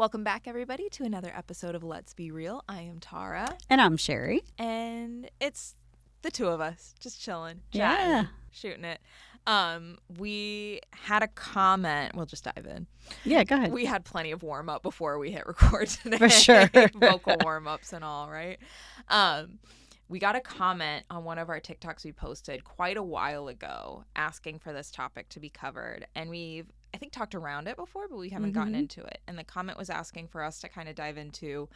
Welcome back, everybody, to another episode of Let's Be Real. I am Tara. And I'm Sheri. And it's the two of us just chilling, Yeah. chatting, shooting it. We had a comment. We'll just dive in. Yeah, go ahead. We had plenty of warm-up before we hit record today. For sure. Vocal warm-ups and all, right? We got a comment on one of our TikToks we posted quite a while ago asking for this topic to be covered. And we've, I think, talked around it before, but we haven't gotten into it. And the comment was asking for us to kind of dive into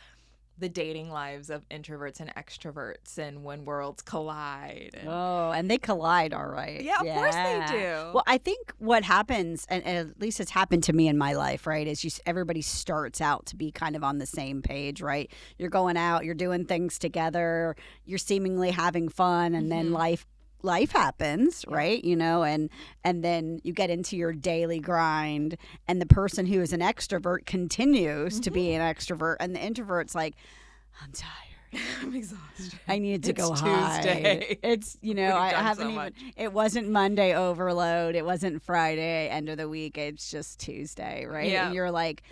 the dating lives of introverts and extroverts and when worlds collide. And they collide, all right. Yeah, of course they do. Well, I think what happens, and at least it's happened to me in my life, right, is everybody starts out to be kind of on the same page, right? You're going out, you're doing things together, you're seemingly having fun, and then life happens, right? You know, and then you get into your daily grind, and the person who is an extrovert continues to be an extrovert, and the introvert's like, I'm tired. I'm exhausted. I need to go Tuesday. hide. It's, you know, I haven't even, it wasn't Monday overload. It wasn't Friday, end of the week. It's just Tuesday, right? Yeah. And you're like,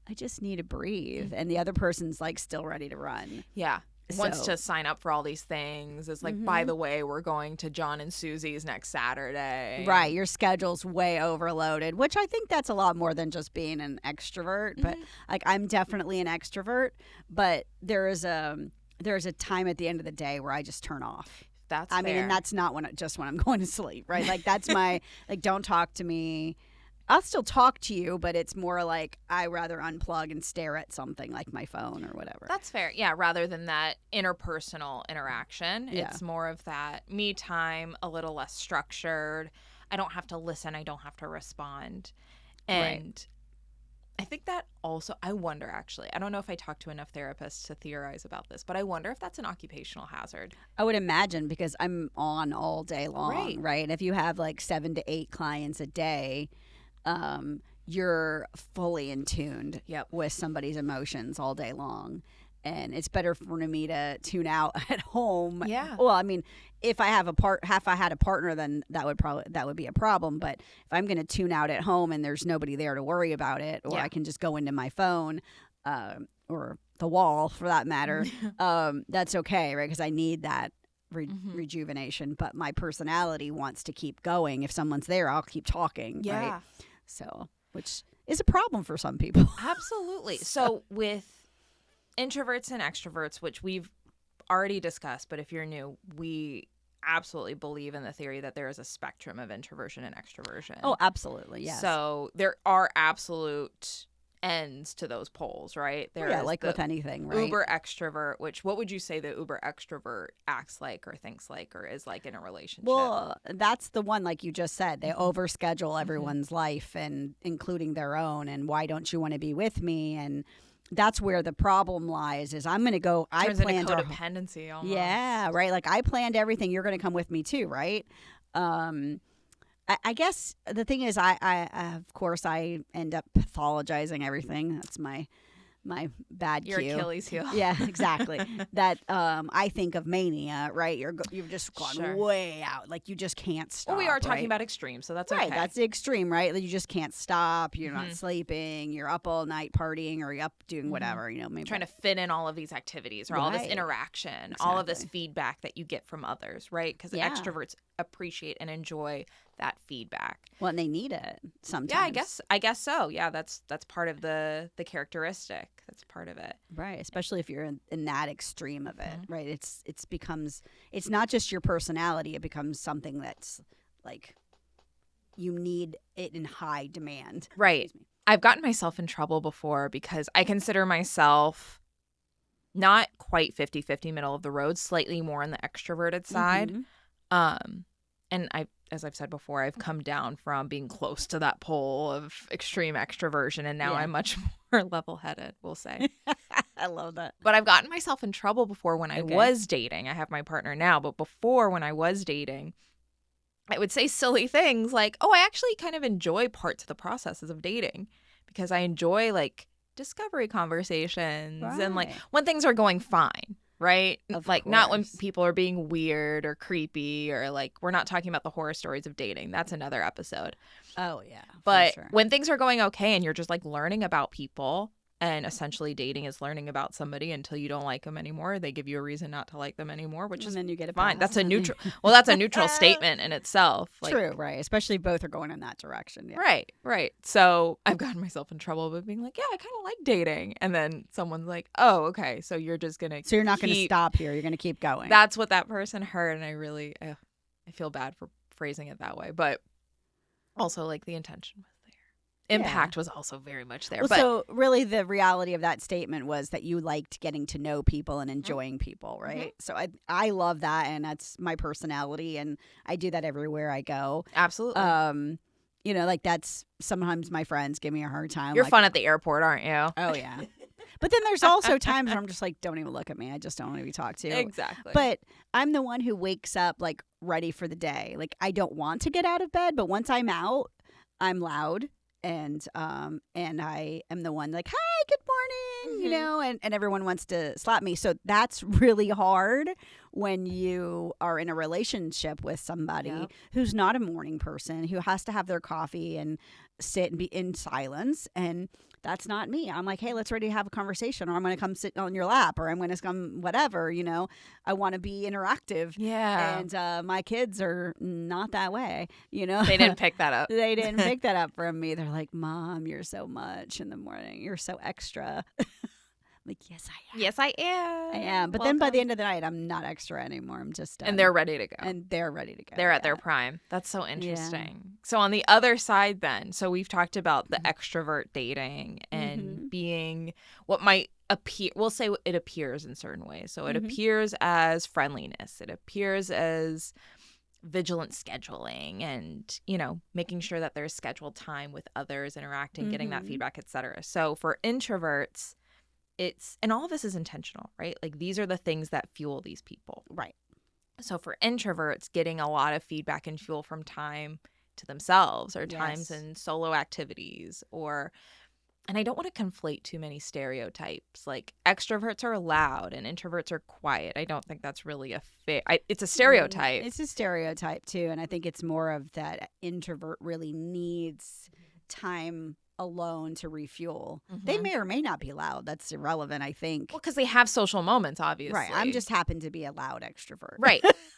I just need to breathe. And the other person's like still ready to run. Yeah. Wants to sign up for all these things. It's like, by the way, we're going to John and Susie's next Saturday. Right. Your schedule's way overloaded, which I think that's a lot more than just being an extrovert. But like, I'm definitely an extrovert, but there's a time at the end of the day where I just turn off. That's I mean, fair. and that's not just when I'm going to sleep, right? Like, that's my, like, don't talk to me. I'll still talk to you, but it's more like I rather unplug and stare at something like my phone or whatever. That's fair. Yeah, rather than that interpersonal interaction. Yeah. It's more of that me time, a little less structured. I don't have to listen. I don't have to respond. And I think that also, I wonder actually, I don't know if I talked to enough therapists to theorize about this, but I wonder if that's an occupational hazard. I would imagine, because I'm on all day long, right? And if you have like 7 to 8 clients a day, you're fully in tuned with somebody's emotions all day long. And it's better for me to tune out at home. Yeah. Well, I mean, if I have had a partner, then that would be a problem. But if I'm going to tune out at home and there's nobody there to worry about it, or I can just go into my phone, or the wall for that matter, that's okay, right? Because I need that rejuvenation. But my personality wants to keep going. If someone's there, I'll keep talking. Yeah. Right? So, which is a problem for some people. Absolutely. So with introverts and extroverts, which we've already discussed, but if you're new, we absolutely believe in the theory that there is a spectrum of introversion and extroversion. Oh, absolutely. Yes. So there are absolute ends to those poles, right? There is like with anything, right? Uber extrovert, which what would you say the uber extrovert acts like or thinks like or is like in a relationship? Well, that's the one, like you just said, they overschedule everyone's life, and including their own, and why don't you want to be with me? And that's where the problem lies, is I'm going to go, Turns into codependency almost. Yeah, right? Like, I planned everything. You're going to come with me too, right? I guess the thing is, I of course, I end up pathologizing everything. That's my bad Your cue. Achilles heel. Yeah, exactly. That I think of mania, right? You've just gone way out. Like, you just can't stop. Well, we are talking right? about extremes, so that's right. okay. That's the extreme, right? Like, you just can't stop. You're not sleeping. You're up all night partying, or you're up doing whatever. You know, maybe trying to fit in all of these activities or all this interaction, all of this feedback that you get from others, right? Because extroverts appreciate and enjoy that feedback. Well, and they need it sometimes. Yeah, I guess so. Yeah, that's part of the characteristic. That's part of it. Right, especially if you're in that extreme of it, right? It's not just your personality, it becomes something that's like you need it in high demand. Right. I've gotten myself in trouble before because I consider myself not quite 50-50 middle of the road, slightly more on the extroverted side. And as I've said before, I've come down from being close to that pole of extreme extroversion, and now I'm much more level-headed, we'll say. I love that. But I've gotten myself in trouble before when I was dating. I have my partner now, but before, when I was dating, I would say silly things like, oh, I actually kind of enjoy parts of the processes of dating because I enjoy, like, discovery conversations and, like, when things are going fine. Right? Of like, course. not when people are being weird or creepy or, like, we're not talking about the horror stories of dating. That's another episode. Oh, yeah. But sure. when things are going okay and you're just, like, learning about people, And essentially dating is learning about somebody until you don't like them anymore. They give you a reason not to like them anymore, which And is then you get a fine. pass. That's a neutral. Well, that's a neutral statement in itself. Like, True, right? Especially both are going in that direction. Yeah. right. So I've gotten myself in trouble with being like, yeah, I kind of like dating. And then someone's like, oh, okay. So you're just going to So you're not going to stop here. You're going to keep going. That's what that person heard. And I feel bad for phrasing it that way. But also, like, the intention was there. Impact was also very much there. Well, but so really the reality of that statement was that you liked getting to know people and enjoying people, right? So I love that, and that's my personality, and I do that everywhere I go. absolutely. You know, like that's sometimes my friends give me a hard time. You're like, fun at the airport, aren't you? Oh, yeah. But then there's also times where I'm just like, don't even look at me. I just don't want to be talked to. Exactly. But I'm the one who wakes up like ready for the day. Like I don't want to get out of bed, but once I'm out, I'm loud. And I am the one like, hi, good morning, you know, and everyone wants to slap me. So that's really hard when you are in a relationship with somebody who's not a morning person, who has to have their coffee and sit and be in silence. And that's not me. I'm like, hey, let's ready to have a conversation, or I'm going to come sit on your lap, or I'm going to come whatever, you know. I want to be interactive. Yeah. And my kids are not that way, you know. They didn't pick that up. They didn't pick that up from me. They're like, Mom, you're so much in the morning. You're so extra. I'm like, yes, I am. Yes, I am. I am. But then by the end of the night, I'm not extra anymore. I'm just and they're ready to go. And they're ready to go. They're at their prime. That's so interesting. So on the other side then, so we've talked about the extrovert dating and being what might appear, we'll say it appears in certain ways. So it appears as friendliness. It appears as vigilant scheduling and, you know, making sure that there's scheduled time with others, interacting, getting that feedback, etc. So for introverts, and all of this is intentional, right? Like these are the things that fuel these people. Right. So for introverts, getting a lot of feedback and fuel from time to themselves or times in solo activities and I don't want to conflate too many stereotypes. Like extroverts are loud and introverts are quiet. I don't think that's really it's a stereotype. It's a stereotype too. And I think it's more of that introvert really needs time alone to refuel. They may or may not be loud. That's irrelevant, I think. Well, because they have social moments, obviously. Right. I'm just happen to be a loud extrovert.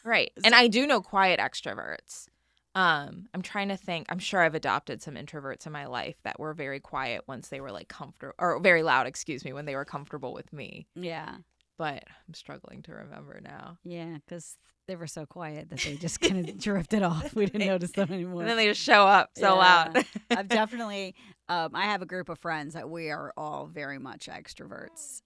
Right. And I do know quiet extroverts. I'm trying to think. I'm sure I've adopted some introverts in my life that were very quiet once they were like comfortable, or very loud, when they were comfortable with me. Yeah. But I'm struggling to remember now. Yeah, because they were so quiet that they just kind of drifted off. We didn't notice them anymore. And then they just show up so loud. I've definitely, I have a group of friends that we are all very much extroverts,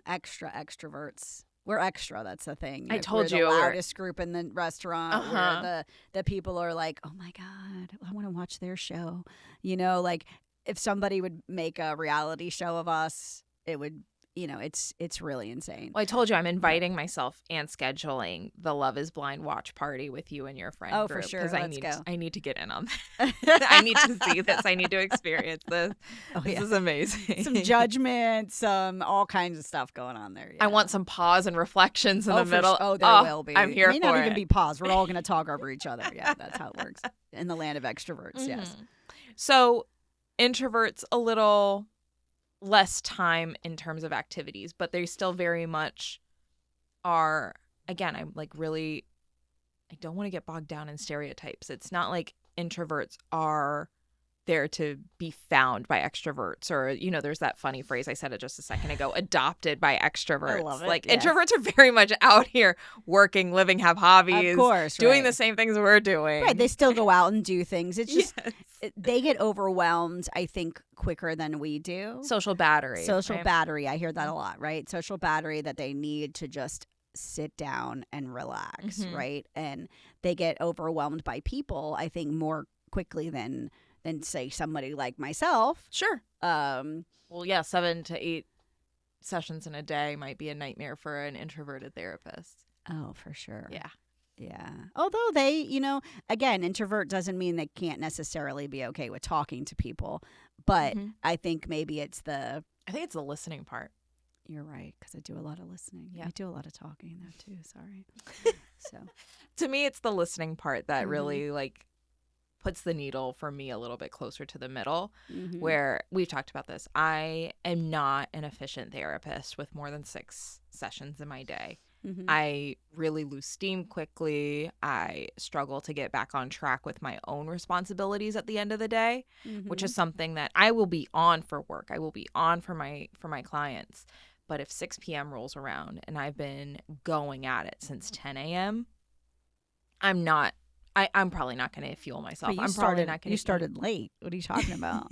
extra extroverts. We're extra. That's the thing. I told you. We're the loudest group in the restaurant. Where the people are like, oh my God, I want to watch their show. You know, like if somebody would make a reality show of us, it would, you know, it's really insane. Well, I told you I'm inviting myself and scheduling the Love is Blind watch party with you and your friend group. For sure. Because Let's go. I need to get in on that. I need to see this. I need to experience this. This is amazing. Some judgment, some all kinds of stuff going on there. Yeah. I want some pause and reflections in the middle. There will be. I'm here for it. May not even be pause. We're all going to talk over each other. Yeah, that's how it works. In the land of extroverts, yes. So introverts a little less time in terms of activities, but they still very much are, again, I'm like really, I don't want to get bogged down in stereotypes. It's not like introverts are there to be found by extroverts, or, you know, there's that funny phrase, I said it just a second ago, adopted by extroverts. I love it. Like introverts are very much out here working, living, have hobbies, of course, doing the same things we're doing. Right. They still go out and do things. It's just, they get overwhelmed, I think, quicker than we do. Social battery. Battery. I hear that a lot, right? Social battery, that they need to just sit down and relax, right? And they get overwhelmed by people, I think, more quickly than say somebody like myself. Sure. Well, yeah, 7 to 8 sessions in a day might be a nightmare for an introverted therapist. Oh, for sure. Yeah. Although they, you know, again, introvert doesn't mean they can't necessarily be okay with talking to people, but I think maybe it's the listening part. You're right, because I do a lot of listening. Yeah. I do a lot of talking though too. Sorry. So to me, it's the listening part that really like puts the needle for me a little bit closer to the middle, Mm-hmm. where we've talked about this. I am not an efficient therapist with more than 6 sessions in my day. Mm-hmm. I really lose steam quickly. I struggle to get back on track with my own responsibilities at the end of the day, which is something that I will be on for work. I will be on for my clients. But if 6 p.m. rolls around and I've been going at it since 10 a.m., I'm probably not going to fuel myself. But I'm probably not going to. You started late. What are you talking about?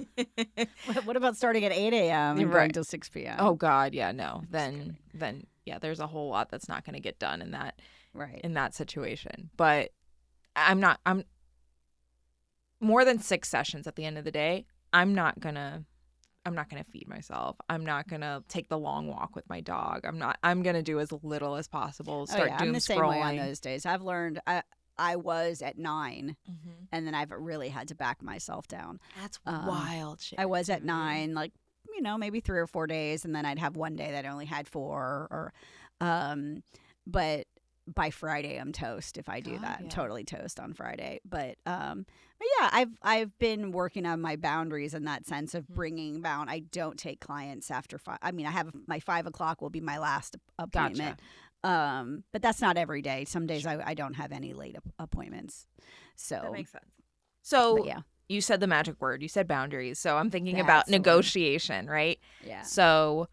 What about starting at 8 a.m. and going till 6 p.m.? Oh God, yeah, no. Then yeah, there's a whole lot that's not going to get done in that situation. But I'm more than 6 sessions at the end of the day. I'm not gonna feed myself. I'm not gonna take the long walk with my dog. I'm gonna do as little as possible. Start doom I'm the same way on scrolling. those days. I've learned. I was at 9, and then I've really had to back myself down. That's wild shit. I was at 9, like, maybe 3 or 4 days, and then I'd have one day that I only had 4. But by Friday, I'm toast. If I do that, I'm totally toast on Friday. But yeah, I've been working on my boundaries in that sense of bringing I don't take clients after 5. I mean, I have my 5 o'clock will be my last appointment. Gotcha. But that's not every day. Some days I don't have any late appointments. So that makes sense. So yeah. You said the magic word. You said boundaries. So I'm thinking That's about the word. negotiation, right? Yeah. So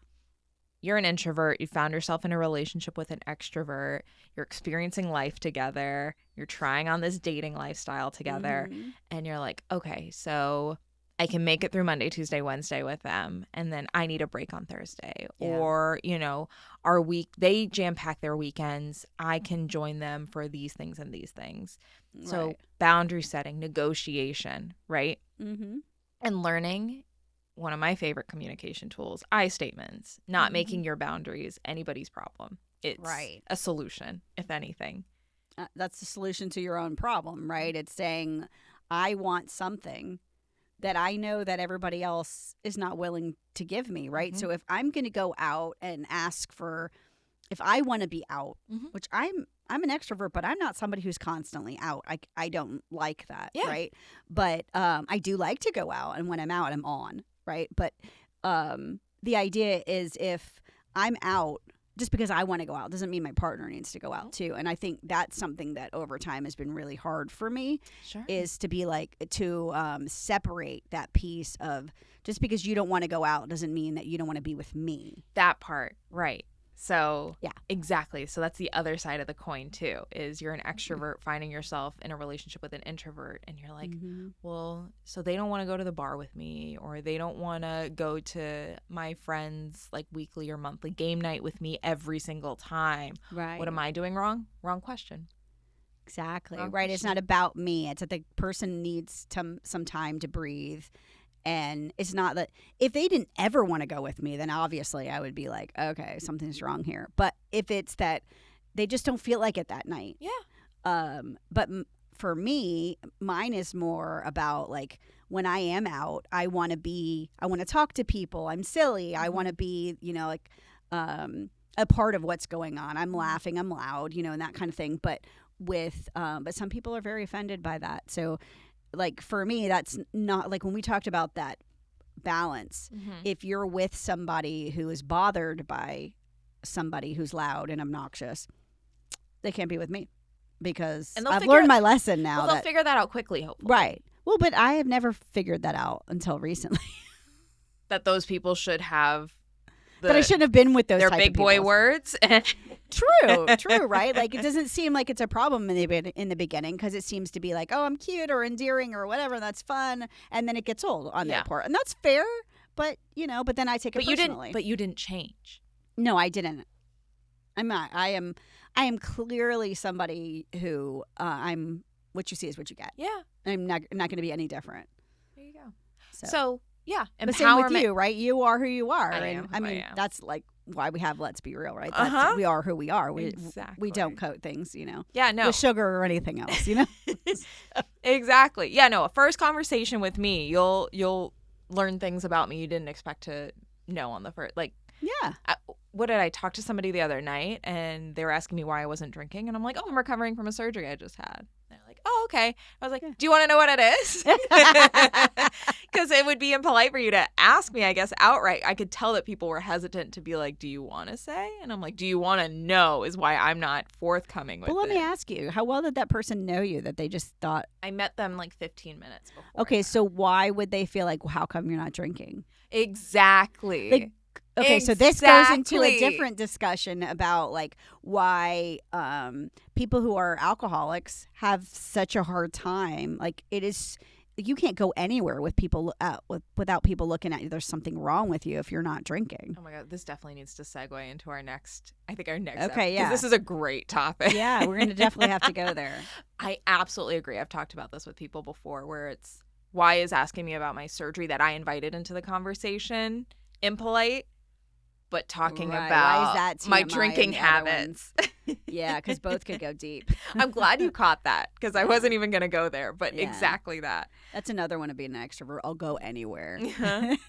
you're an introvert. You found yourself in a relationship with an extrovert. You're experiencing life together. You're trying on this dating lifestyle together. Mm-hmm. And you're like, okay, so I can make it through Monday, Tuesday, Wednesday with them. And then I need a break on Thursday. Yeah. Or, they jam pack their weekends. I can join them for these things and these things. So Right. boundary setting, negotiation, right? Mm-hmm. And learning. One of my favorite communication tools, I statements, not making your boundaries anybody's problem. It's a solution, if anything. That's the solution to your own problem, right? It's saying, I want something that I know that everybody else is not willing to give me, right? So if I'm going to go out and ask for, if I want to be out, which I'm an extrovert, but I'm not somebody who's constantly out. I don't like that, right? But I do like to go out, and when I'm out, I'm on. Right. But the idea is if I'm out just because I want to go out doesn't mean my partner needs to go out too. And I think that's something that over time has been really hard for me is to be separate that piece of just because you don't want to go out doesn't mean that you don't want to be with me. That part. Right. So yeah, exactly. So that's the other side of the coin too, is you're an extrovert finding yourself in a relationship with an introvert and you're like, well, so they don't want to go to the bar with me, or they don't want to go to my friends like weekly or monthly game night with me every single time. Right. What am I doing wrong? Wrong question. Exactly. Wrong right. question. It's not about me. It's that the person needs some time to breathe. And it's not that if they didn't ever want to go with me, then obviously I would be like, okay, something's wrong here. But if it's that they just don't feel like it that night. Yeah. But for me, mine is more about like when I am out, I want to talk to people. I'm silly. I want to be, a part of what's going on. I'm laughing, I'm loud, and that kind of thing. But but some people are very offended by that. So like for me, that's not like when we talked about that balance. If you're with somebody who is bothered by somebody who's loud and obnoxious, they can't be with me because I've learned my lesson now. They'll figure that out quickly, hopefully. Right. Well, but I have never figured that out until recently. That those people should have that I shouldn't have been with those their type big of boy people. words. True, right? Like it doesn't seem like it's a problem in the beginning because it seems to be like, oh, I'm cute or endearing or whatever, and that's fun, and then it gets old on that part, and that's fair. But but then I take it personally. But you didn't change. No, I didn't. I'm not. I am clearly somebody who I'm. What you see is what you get. Yeah, I'm not going to be any different. There you go. So yeah, but same with you, right? You are who you are, I mean, that's like why we have Let's Be Real, right? That's, we are who we are. We don't coat things, Yeah, no. with sugar or anything else, Exactly. Yeah, no. A first conversation with me, you'll learn things about me you didn't expect to know on the first. Like, yeah. What did I talk to somebody the other night, and they were asking me why I wasn't drinking, and I'm like, oh, I'm recovering from a surgery I just had. They're like, oh, okay. I was like, Yeah. do you want to know what it is? Because it would be impolite for you to ask me, I guess, outright. I could tell that people were hesitant to be like, do you want to say? And I'm like, do you want to know is why I'm not forthcoming with But let it. me ask you, how well did that person know you that they just thought, I met them like 15 minutes before. okay, that. so why would they feel like, well, how come you're not drinking? Exactly. Like, okay, so this goes into a different discussion about like why people who are alcoholics have such a hard time. Like it is, you can't go anywhere with people without people looking at you. There's something wrong with you if you're not drinking. Oh my God, this definitely needs to segue into our next. Okay, Okay, yeah. This is a great topic. Yeah, we're gonna definitely have to go there. I absolutely agree. I've talked about this with people before, where it's why is asking me about my surgery that I invited into the conversation impolite. But talking Right. about Why is that my TMI drinking and the other habits. Yeah, because both could go deep. I'm glad you caught that because I wasn't even going to go there, but Yeah. exactly that. That's another one of being an extrovert. I'll go anywhere.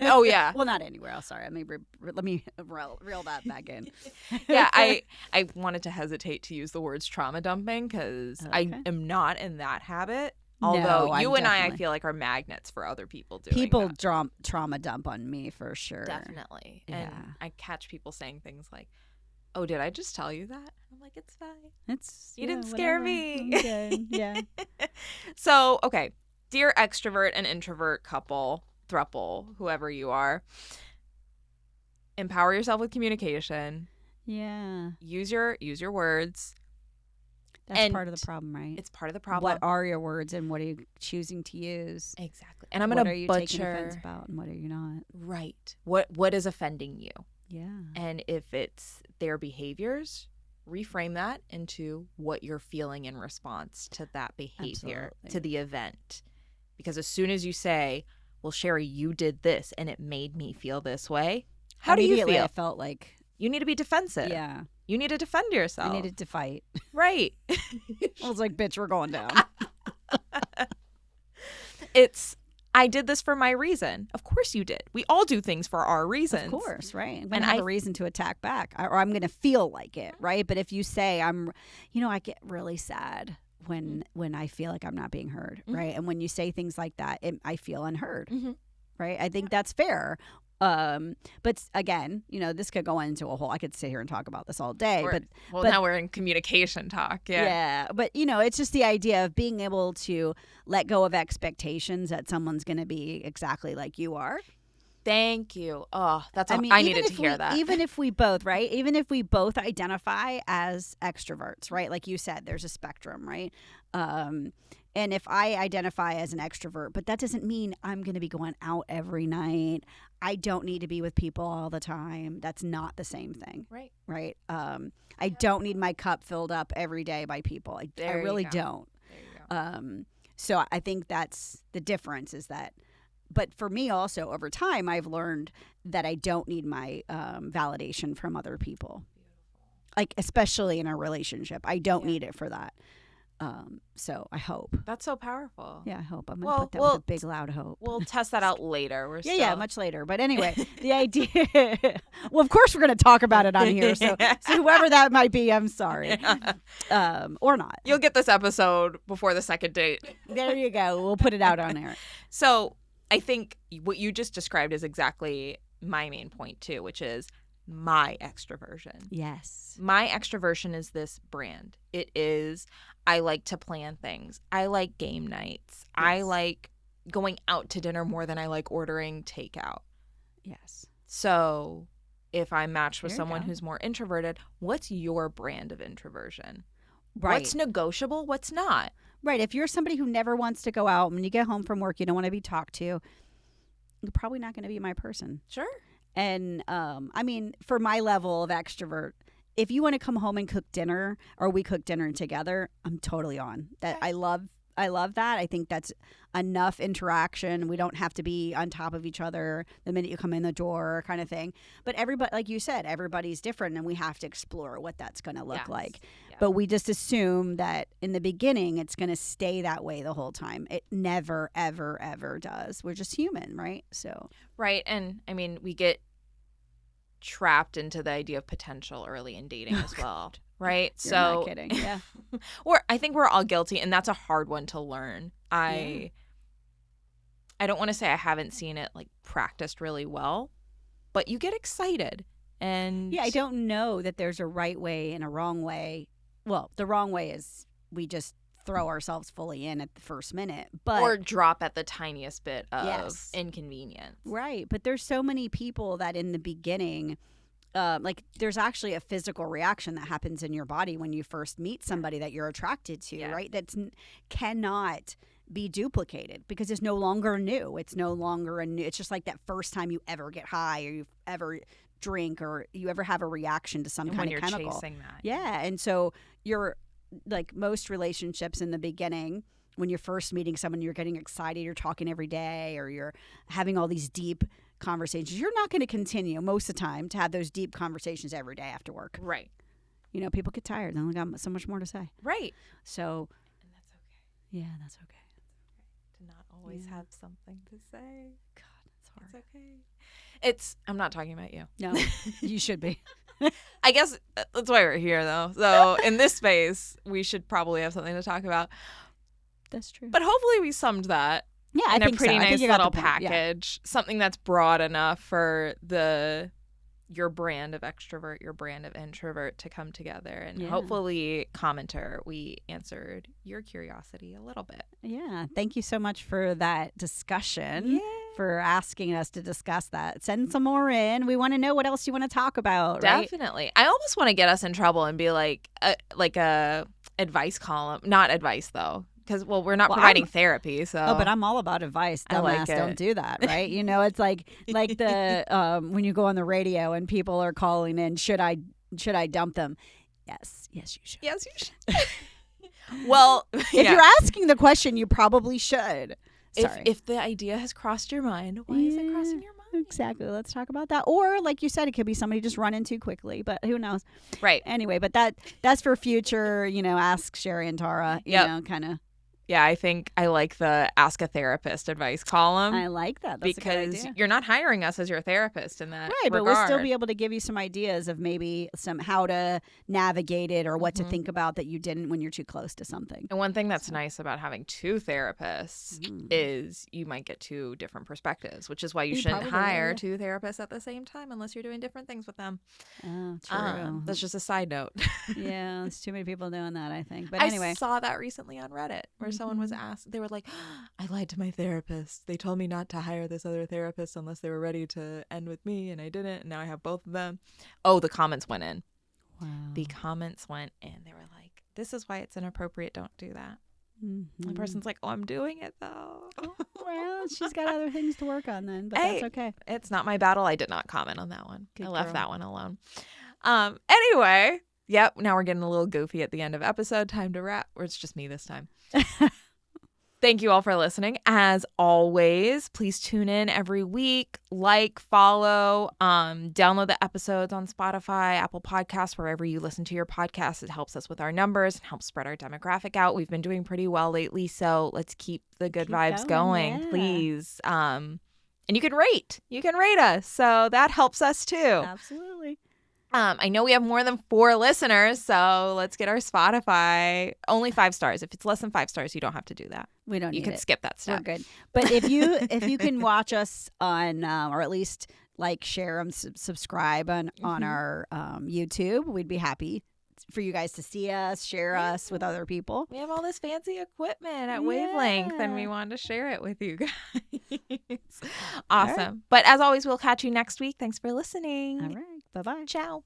Oh, yeah. Well, not anywhere. I'm sorry. Let me reel that back in. Yeah, I wanted to hesitate to use the words trauma dumping because I Okay. am not in that habit. No, Although I'm you and I definitely- feel like are magnets for other people doing People that. trauma dump on me for sure. Definitely. Yeah. And I catch people saying things like, oh, did I just tell you that? I'm like, it's fine. You didn't scare me. I'm good. Yeah. So, okay. Dear extrovert and introvert couple, throuple, whoever you are, empower yourself with communication. Yeah. Use your words. That's And part of the problem, right? It's part of the problem. What are your words and what are you choosing to use? Exactly. And I'm What going are to you butcher. taking offense about and what are you not? Right. What is offending you? Yeah. And if it's their behaviors, reframe that into what you're feeling in response to that behavior, Absolutely. to the event. Because as soon as you say, well, Sheri, you did this and it made me feel this way, how do you Immediately feel? I felt like, You need to be defensive. yeah, You need to defend yourself. I needed to fight. Right. I was like, bitch, we're going down. I did this for my reason. Of course you did. We all do things for our reasons. Of course, right? I'm And going to have a reason to attack back, or I'm going to feel like it, right? But if you say I get really sad when I feel like I'm not being heard, right? And when you say things like that, I feel unheard, Mhm. right? I think that's fair. But again, this could go into a whole. I could sit here and talk about this all day, but Now we're in communication talk. Yeah. but it's just the idea of being able to let go of expectations that someone's going to be exactly like you are. Thank you. Oh, I needed to hear that. Even if we both, right? Even if we both identify as extroverts, right? Like you said, there's a spectrum, right? And if I identify as an extrovert, but that doesn't mean I'm going to be going out every night. I don't need to be with people all the time. That's not the same thing. Right. Right. I don't need my cup filled up every day by people. I There you really go. don't. There you go. So I think that's the difference is that, but for me also over time, I've learned that I don't need my validation from other people. Like, especially in a relationship, I don't need it for that. So I hope. That's so powerful. Yeah, I hope. I'm going to put that with a big, loud hope. We'll test that out later. Yeah, much later. But anyway, the idea. Well, of course, we're going to talk about it on here. So whoever that might be, I'm sorry. Or not. You'll get this episode before the second date. There you go. We'll put it out on air. So I think what you just described is exactly my main point, too, which is my extroversion. Yes. My extroversion is this brand. It is, I like to plan things. I like game nights. Yes. I like going out to dinner more than I like ordering takeout. Yes. So if I'm matched with There you someone go. who's more introverted, what's your brand of introversion? Right. What's negotiable? What's not? Right. If you're somebody who never wants to go out, when you get home from work, you don't want to be talked to, you're probably not going to be my person. Sure. And I mean, for my level of extrovert, if you want to come home and cook dinner or we cook dinner together, I'm totally on. That Okay. I love that. I think that's enough interaction. We don't have to be on top of each other the minute you come in the door kind of thing. But everybody, like you said, everybody's different and we have to explore what that's going to look Yes. like. Yeah. But we just assume that in the beginning, it's going to stay that way the whole time. It never, ever, ever does. We're just human, right? So, Right. And I mean, we get trapped into the idea of potential early in dating as well. right? You're not kidding. Yeah. I think we're all guilty, and that's a hard one to learn. I don't want to say I haven't seen it like practiced really well, but you get excited. And I don't know that there's a right way and a wrong way. Well, the wrong way is we just throw ourselves fully in at the first minute, but or drop at the tiniest bit of inconvenience. Right. But there's so many people that in the beginning, like there's actually a physical reaction that happens in your body when you first meet somebody that you're attracted to, right? That's cannot be duplicated because it's no longer new. It's no longer a new. It's just like that first time you ever get high or you ever drink or you ever have a reaction to some kind of chemical. When you're chasing that. Yeah. And so you're like most relationships in the beginning, when you're first meeting someone, you're getting excited, you're talking every day, or you're having all these deep conversations. You're not going to continue most of the time to have those deep conversations every day after work. Right. You know, people get tired. They only got so much more to say. Right. So. And that's okay. Yeah, that's okay. To not always have something to say. God, it's hard. It's okay. I'm not talking about you. No, you should be. I guess that's why we're here, though. So in this space, we should probably have something to talk about. That's true. But hopefully we summed that. Yeah, I in think a pretty so. nice little package. Yeah. Something that's broad enough for your brand of extrovert, your brand of introvert to come together. And hopefully, commenter, we answered your curiosity a little bit. Yeah. Thank you so much for that discussion. Yeah. For asking us to discuss that. Send some more in. We want to know what else you want to talk about. Definitely. Right? I almost want to get us in trouble and be like a advice column. Not advice, though. Because, we're not providing therapy, so. Oh, but I'm all about advice. Dumbass, don't do that, right? You know, it's like the when you go on the radio and people are calling in, should I dump them? Yes, you should. Yes, you should. Well, if you're asking the question, you probably should. Sorry. If the idea has crossed your mind, why is it crossing your mind? Exactly. Let's talk about that. Or, like you said, it could be somebody just running too quickly, but who knows? Right. Anyway, but that's for future, ask Sheri and Tara, you know, kind of. Yeah, I think I like the Ask a Therapist advice column. I like that. That's because a good idea. You're not hiring us as your therapist in that right, regard. But we'll still be able to give you some ideas of maybe some how to navigate it or what to think about that you didn't when you're too close to something. And one thing that's nice about having two therapists is you might get two different perspectives, which is why you shouldn't hire two therapists at the same time unless you're doing different things with them. Oh, true. That's just a side note. Yeah, there's too many people doing that, I think. But anyway. I saw that recently on Reddit where someone was asked, they were like, I lied to my therapist. They told me not to hire this other therapist unless they were ready to end with me, and I didn't, and now I have both of them. Oh, the comments went in. Wow. The comments went in. They were like, this is why it's inappropriate. Don't do that. The person's like, oh, I'm doing it, though. Well, she's got other things to work on then, but that's okay. It's not my battle. I did not comment on that one. I left that one alone. Anyway, yep, now we're getting a little goofy at the end of episode. Time to wrap. Or it's just me this time. Thank you all for listening. As always, please tune in every week, follow, download the episodes on Spotify, Apple Podcasts, wherever you listen to your podcasts. It helps us with our numbers and helps spread our demographic out. We've been doing pretty well lately, so let's keep the good vibes going, please. And you can rate us, so that helps us too. Absolutely. I know we have more than 4 listeners, so let's get our Spotify. Only 5 stars. If it's less than 5 stars, you don't have to do that. We don't. You can skip that step. We're good. But if you can watch us on, or at least share and subscribe on our YouTube, we'd be happy for you guys to see us, share us with other people. We have all this fancy equipment at Wavelength, and we wanted to share it with you guys. Awesome. Right. But as always, we'll catch you next week. Thanks for listening. All right. Bye-bye. Ciao.